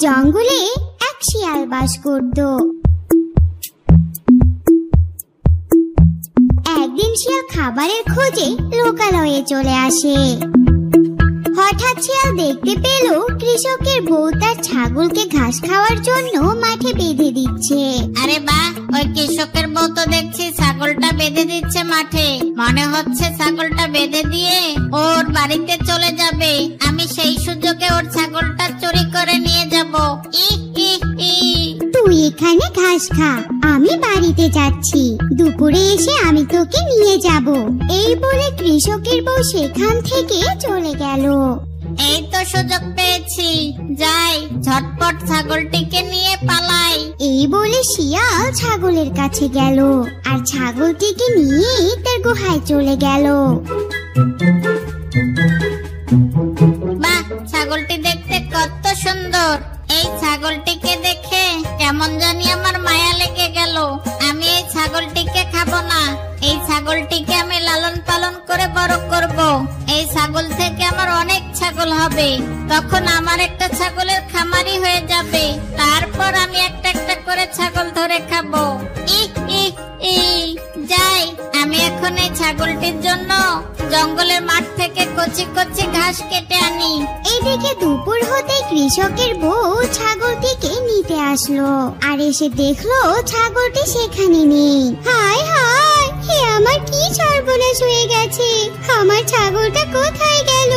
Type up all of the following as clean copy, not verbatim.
জঙ্গলে এক শিয়াল বাস করত। একদিন শিয়াল খাবারের খোঁজে লোকালয়ে চলে আসে। হঠাৎ শিয়াল দেখতে পেল কৃষকের বউ তার ছাগলকে ঘাস খাওয়ার জন্য মাঠে বেঁধে দিচ্ছে। আরে বাহ, ওই কৃষকের বউ তো দেখছি ছাগলটা বেঁধে দিচ্ছে মাঠে। মনে হচ্ছে ছাগলটা বেঁধে দিয়ে ওর বাড়িতে চলে যাবে। আমি সেই সুযোগে ওর ছাগলটা চুরি করে নিয়ে যাব। তুই এখানে ঘাস খা, আমি বাড়িতে যাচ্ছি। দুপুরে এসে আমি তোকে নিয়ে যাব। এই বলে কৃষকের বউ সেখান থেকে চলে গেল। এই তো সুযোগ পেয়েছি, যাই ঝটপট ছাগলটিকে নিয়ে পালাই। এই বলে শিয়াল ছাগলের কাছে গেল আর ছাগলটিকে নিয়ে তার গুহায় চলে গেল। বাহ, ছাগলটি দেখতে কত সুন্দর। এই ছাগলটিকে দেখে কেমন জানি আমার মায়া লেগে গেল। আমি এই ছাগলটিকে খাবো না, এই ছাগলটিকে আমি লালন পালন করে বড় করব। এই ছাগল থেকে আমার অনেক ছাগল হবে, তখন আমার একটা ছাগলের খামারি হয়ে যাবে। তারপর আমি একটা একটা করে ছাগল ধরে খাবো। যাই, আমি এখন এই ছাগলটির জন্য জঙ্গলের মাঠ থেকে কচি কচি ঘাস কেটে আনি। এদিকে দুপুর হতে কৃষকের বউ ছাগলটিকে নিতে আসলো আর এসে দেখলো ছাগলটি সেখানে নেই। হায় হায়, হে আমার কি সর্বনাশ হয়ে গেছে! আমার ছাগলটা কোথায় গেল?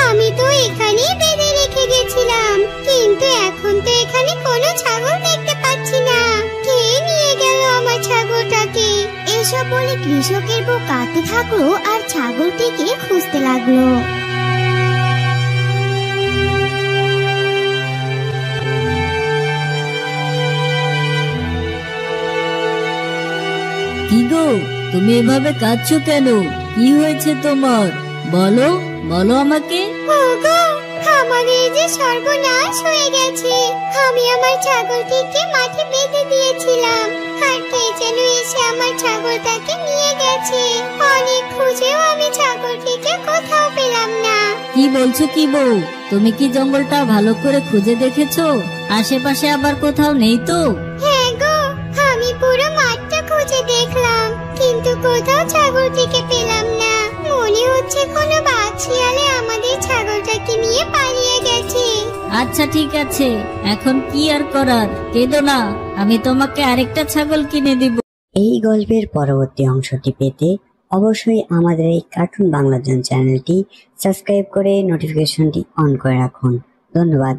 আমি তো এখানেই বেঁধে রেখে গেছিলাম, কিন্তু এখন তো এখানে কোনো ছাগল দেখতে পাচ্ছি না। কে নিয়ে গেল আমার ছাগলটাকে? এসব বলে কৃষকের বউ কাঁদতে থাকলো আর ছাগলটিকে খুঁজতে লাগলো। কি গো, তুমি এভাবে কাঁদছো কেন? কি হয়েছে তোমার? বলো বলো আমাকে। ওগো, আমাদের যে সর্বনাশ হয়ে গেছে। আমি আমার ছাগলটিকে মাঠে বেঁধে দিয়েছিলাম, আর কে যেন এসে আমার ছাগলটাকে নিয়ে গেছে। অনেক খুঁজেও আমি ছাগলটিকে কোথাও পেলাম না। কি বলছো কি বউ? তুমি কি জঙ্গলটা ভালো করে খুঁজে দেখেছো? আশেপাশে আবার কোথাও নেই তো? হ্যাঁ গো, আমি পুরো মাঠটা খুঁজে দেখলাম, কিন্তু কোথাও ছাগলটিকে পেলাম না। মনে হচ্ছে কোনো বাঘ শিয়ালে আমাদের ছাগলটাকে নিয়ে পালিয়ে গেছে। আচ্ছা ঠিক আছে, এখন কি আর করার, কেঁদো না, আমি তোমাকে আরেকটা ছাগল কিনে দিব। এই গল্পের পরবর্তী অংশটি পেতে অবশ্যই আমাদের এই কার্টুন বাংলা চ্যানেলটি সাবস্ক্রাইব করে নোটিফিকেশনটি অন করে রাখুন। ধন্যবাদ।